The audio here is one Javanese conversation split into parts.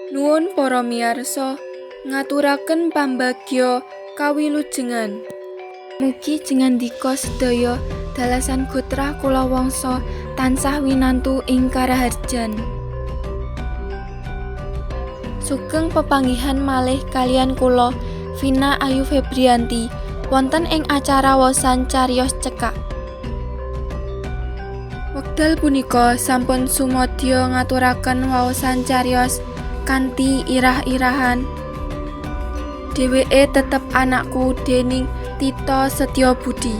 Nuwun para miyarsa, ngaturaken pambagya kawilujengan. Mugi jengandika sedaya dalasan gotrah kula wangsa tansah winantu ing karaharjan. Sugeng pepanggihan malih kaliyan kula Vina Ayu Febrianti wonten ing acara waosan cariyos cekak. Wekdal punika sampun sumodya ngaturaken waosan cariyos kanthi irah-irahan. Dheweke tetep anakku dening Tito Setyabudi.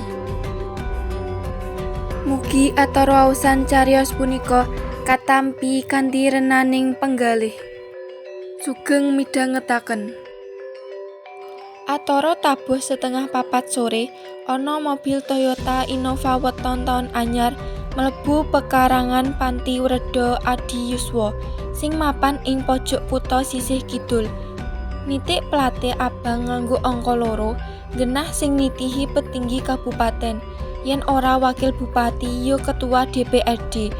Mugi atar waosan cariyos punika katampi kanthi renaning penggalih. Sugeng midhangetaken. Atara tabuh setengah 4 sore, ana mobil Toyota Innova weton taun anyar mlebu pekarangan Panti Wreda Adi Yuswa sing mapan ing pojok kutha sisih kidul. Nitik plate abang nganggo angka 2, genah sing nitihi petinggi kabupaten. Yen ora wakil bupati ya ketua DPRD.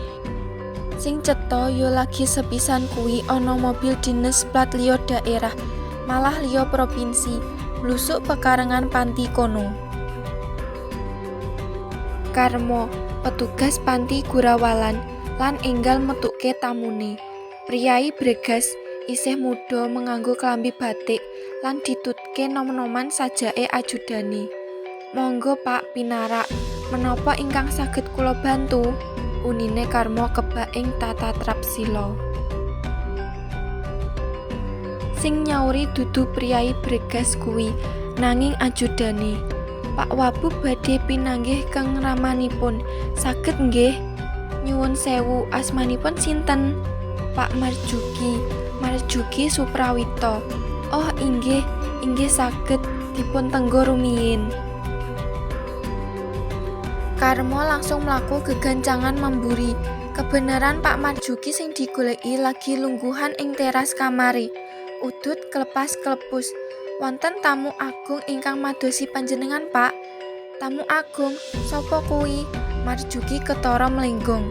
Sing cetha ya lagi sepisan kuwi ana mobil dinas plat liya daerah, malah liya provinsi, blusuk pekarangan panti kono. Karmo, petugas panti Gurawalan lan enggal metuke tamune. Priyayi Bregas isih muda menganggo klambi batik lan ditutke nom-noman sajake ajudane. Monggo Pak pinarak, menapa ingkang saged kula bantu? Unine Karmo kebak ing tata trapsila. Sing nyauri dudu Priyayi Bregas kuwi, nanging ajudane. Pak Wabub badhe pinanggih keng ramanipun. Saged nggih? Nyuwun sewu, asmanipun sinten? Pak Marjuki Suprawito. Oh inggih saged dipun tenggo rumiyin. Karmo langsung mlaku gegancangan memburi. Kebenaran Pak Marjuki sing digoleki lagi lungguhan ing teras kamare. Udut klepas-klepus. Wonten tamu agung ingkang madosi panjenengan, Pak. Tamu agung, sapa kuwi? Marjuki ketara mlenggong.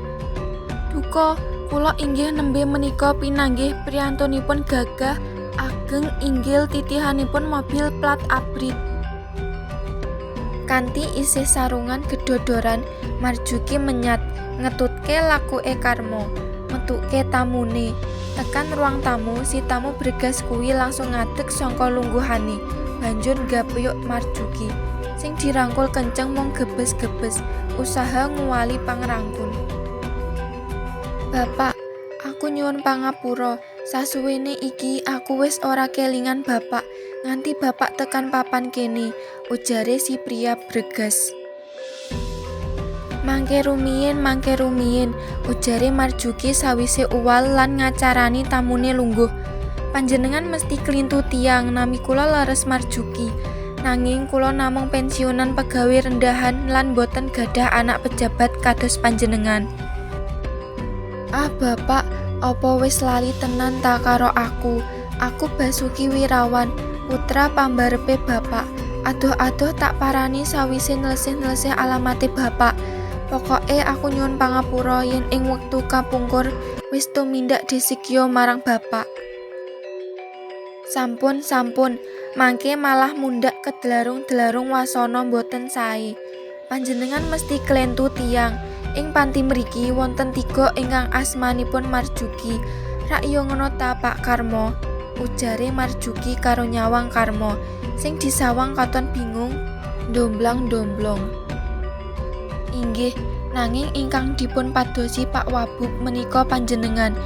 Duka, kula inggih nembe menika pinanggih priyantunipun gagah ageng inggil titihanipun mobil plat abrit. Kanthi isih sarungan gedodoran, Marjuki menyat, ngetutke lakuke Karmo, metuke tamune. Tekan ruang tamu, si tamu Bregas kuwi langsung ngadeg saka lungguhane, banjur nggapyuk Marjuki. Sing dirangkul kenceng mung gebes-gebes, usaha nguwali pangrangkul. Bapak, aku nyuwun pangapura, sasuwene iki aku wis ora kelingan Bapak, nganti Bapak tekan papan kene, ujare si pria Bregas. Mangke rumiyin, ujare Marjuki sawise uwal lan ngacarani tamune lungguh. Panjenengan mesti klintu tiyang, nami kula leres Marjuki. Nanging kula namung pensiunan pegawe rendahan lan boten gadah anak pejabat kados panjenengan. Ah Bapak, apa wis lali tenan ta karo aku? Aku Basuki Wirawan, putra pambarepe Bapak. Adoh-adoh tak parani sawise nlesih-nlesih alamate Bapak. Pokoke aku nyuwun pangapura yen ing wektu kapungkur wis tumindak disikya marang Bapak. Sampun, mangke malah mundhak kedelarung-delarung wasana mboten sae. Panjenengan mesti klentu tiyang. Ing panti mriki wonten 3 ingkang asmanipun Marjuki. Rak yo ngono ta Pak Karmo? Ujare Marjuki karo nyawang Karmo, sing disawang katon bingung, ndomblang-ndomblong. Inggih, nanging ingkang dipun padosi Pak Wabub menika panjenengan,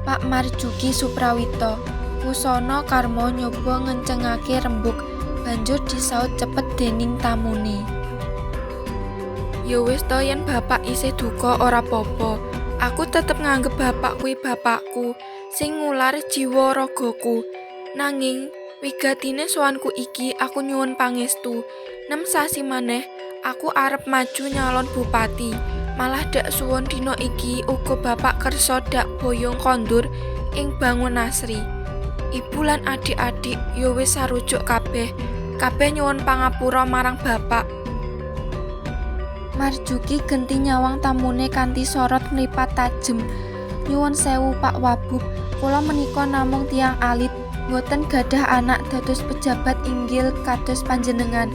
Pak Marjuki Suprawito. Wusana Karmo nyoba ngencengake rembug, banjur disaut cepet dening tamune. Ya wis to yen Bapak isih duka ora apa-apa. Aku tetep nganggep Bapak kuwi bapakku, sing ngular jiwa ragaku. Nanging wigatine sowanku iki aku nyuwun pangestu. 6 sasi maneh aku arep maju nyalon bupati. Malah dak suwun dina iki uga Bapak kersa dak boyong kondur ing Bangun Nasri. Ibu lan adik-adik ya wis sarujuk kabeh. Kabeh nyuwun pangapura marang Bapak. Marjuki genti nyawang tamune kanthi sorot mripat tajem. Nyuwun sewu Pak Wabub, Kula menika namung tiyang alit, boten gadah anak dados pejabat inggil kados panjenengan.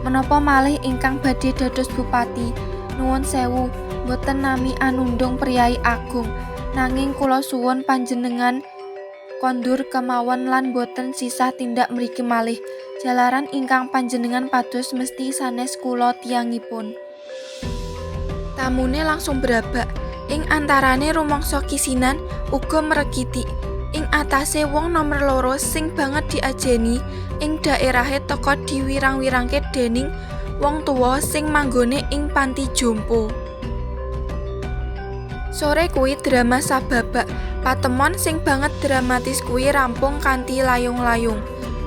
Menapa malih ingkang badhe dados bupati? Nuwun sewu, boten nami anundung priyayi agung, nanging kula suwun panjenengan kondur kemawon lan boten sisah tindak mriki malih. Jalaran ingkang panjenengan pados mesti sanes kula tiyangipun. Tamune langsung berabak. Ing antarane rumangsa kisinan uga mregiti. Ing atase wong nomer 2 sing banget diajeni ing daerahe teka diwirang-wirangke dening wong tuwa sing manggone ing panti jompo. Sore kuwi drama sababak. Patemon sing banget dramatis kuwi rampung kanthi layung-layung.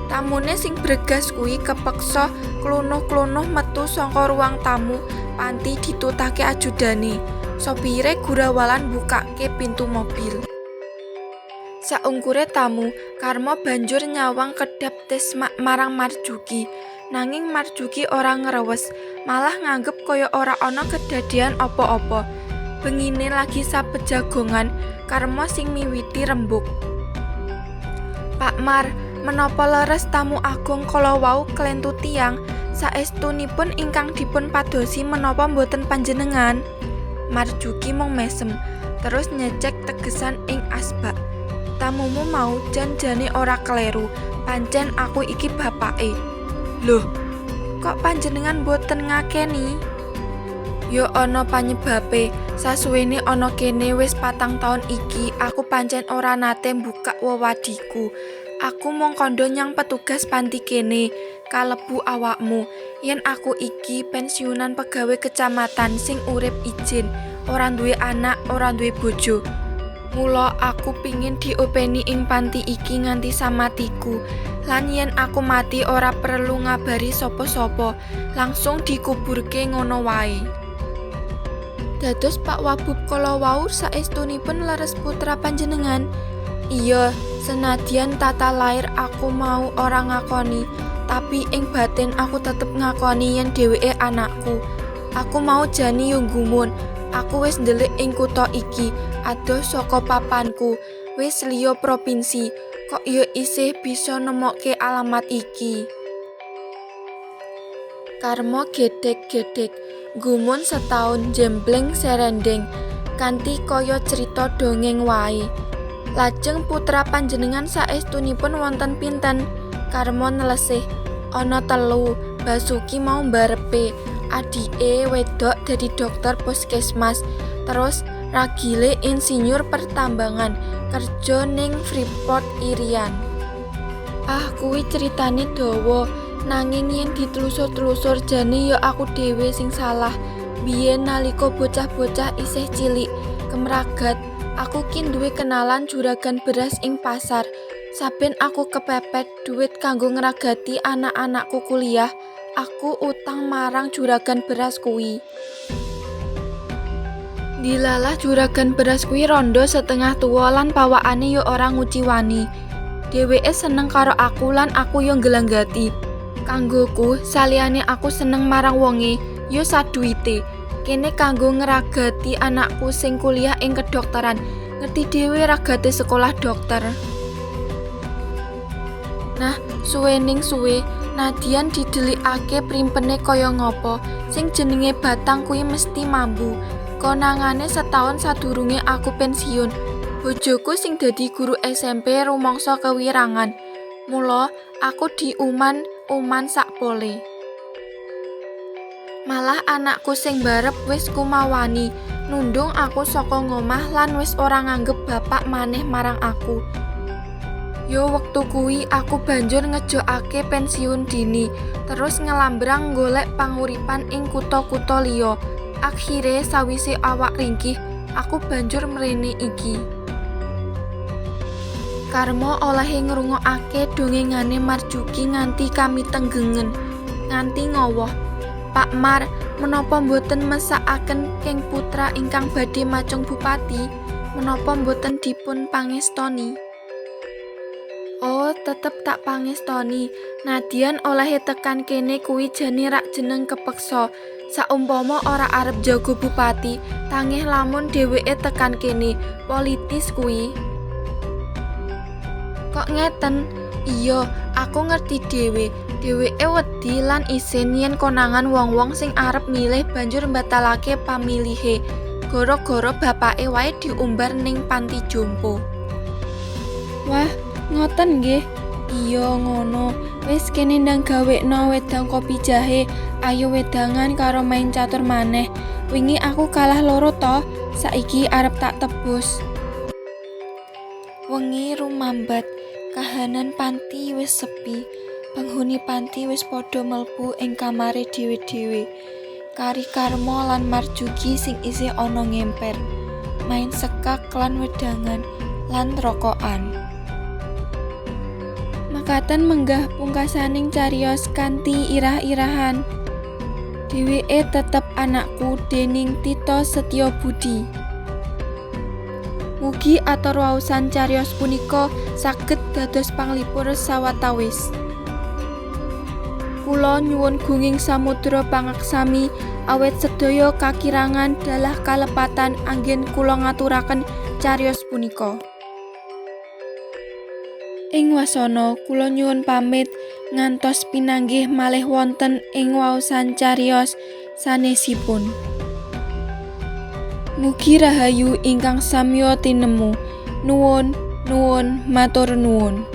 Tamune sing bregas kuwi kepeksa klunuh-klunuh metu saka ruang tamu panti ditutake ajudane. Sopire gurawalan bukake pintu mobil. Saungkure tamu, Karmo banjur nyawang kedap tes marang Marjuki. Nanging Marjuki ora ngrewes, malah nganggep kaya ora ana kedadian apa-apa. Bengine lagi sabejagongan, Karmo sing miwiti rembug. Pak Mar, menapa leres tamu agung kala wau klentu tiyang, saestunipun ingkang dipun padosi menapa mboten panjenengan? Marjuki mung mesem, terus nyecek tegesan ing asbak. Tamumu mau jan-jane ora kleru, pancen aku iki bapake. Loh, kok panjenengan mboten ngakeni? Yo ana panyebabe, sasuwene ana kene wis 4 taun iki aku pancen ora nate mbukak wewadiku. Aku mung kandha nyang petugas panti kene, kalebu awakmu. Yen aku iki pensiunan pegawai kecamatan sing urip ijin, ora duwe anak, ora duwe bojo. Mula aku pingin diopeni ing panti iki nganti samatiku. Lan yen aku mati ora perlu ngabari sapa-sapa, langsung dikuburke ngono wae. Dados Pak Wabub kala wau saestunipun leres putra panjenengan. Iya, senadyan tata lair aku mau ora ngakoni, tapi ing batin aku tetep ngakoni yen dheweke anakku. Aku mau jani yo gumun. Aku wis ndelik ing kutha iki, adoh saka papanku, wis liya provinsi. Kok yo isih bisa nemokke alamat iki? Karmo gedhek-gedhek, gumun setahun jembleng serendeng, kanthi kaya cerita dongeng wae. Lajeng putra panjenengan saestunipun wonten pinten? Karmo nelesih, ana 3, Basuki mau mbarepe, adike wedok dadi dokter puskesmas, terus ragile insinyur pertambangan, kerja ning Freeport Irian. Ah, kuwi ceritane dawa. Nanging yen ditelusur-telusur jane ya aku dhewe sing salah. Biyen nalika bocah-bocah isih cilik, kemragat, aku ki duwe kenalan juragan beras ing pasar. Saben aku kepepet duit kanggo ngragati anak-anakku kuliah, aku utang marang juragan beras kuwi. Dilalah juragan beras kuwi rondo setengah tuwa lan pawakane ya ora nguciwani. Dheweke seneng karo aku lan aku yo nggelanggati. Kanggoku, saliyane aku seneng marang wonge, yo saduwite. Kene kanggo ngragati anakku sing kuliah ing kedokteran. Ngerti dhewe ragate sekolah dokter. Nah, suwening suwe, nadyan didelikake primpene kaya ngopo. Sing jenenge Batang kuwi mesti mambu. Konangane setahun sadurunge aku pensiun. Bojoku sing dadi guru SMP rumangsa kewirangan. Mula aku diuman sakpole. Malah anakku sing barep wis kumawani, nundung aku saka ngomah lan wis ora nganggep bapak maneh marang aku. Yo wektu kuwi aku banjur ngejokake pensiun dini, terus ngelambrang golek panguripan ing kutha-kutha liya. Akhire sawise awak ringkih, aku banjur mrene iki. Karmo olehe ngrungokake dongengane Marjuki nganti kami tenggengen, nganti ngowoh. Pak Mar, menapa mboten mesakaken keng putra ingkang badhe macung bupati? Menapa mboten dipun pangestoni? Oh, tetep tak pangestoni. Nadyan olehe tekan kene kuwi jane rak jeneng kepeksa. Saumpama ora arep jago bupati, tangih lamun dheweke tekan kene, politis kuwi. Kok ngeten? Iya, aku ngerti dhewe. Dheweke wedi lan isin yen konangan wong-wong sing arep milih banjur mbatalake pamilihe. Gara-gara bapake wae diumbar ning panti jompo. Wah, ngoten nggih. Iya ngono. Wis kene ndang gawekno wedang kopi jahe. Ayo wedangan karo main catur maneh. Wingi aku kalah loro to. Saiki arep tak tebus. Wengi rumambat. Kahanan panti wis sepi. Penghuni panti wis padha mlebu ing kamare dhewe-dhewe. Kari Karmo lan Marjuki sing isih ana ngemper. Main sekak lan wedangan lan rokokan. Makaten menggah pungkasaning cariyos kanthi irah-irahan. Dheweke tetep anakku dening Tito Setyabudi. Mugi atur waosan cariyos punika saged dados panglipur sawatawis. Kula nyuwun gunging samudra pangaksami awet sedaya kakirangan dalah kalepatan anggen kula ngaturaken cariyos punika. Ing wasana kula nyuwun pamit ngantos pinanggih malih wonten ing waosan cariyos sanesipun. Mugi rahayu ingkang samya tinemu. Nuwun, matur nuwun.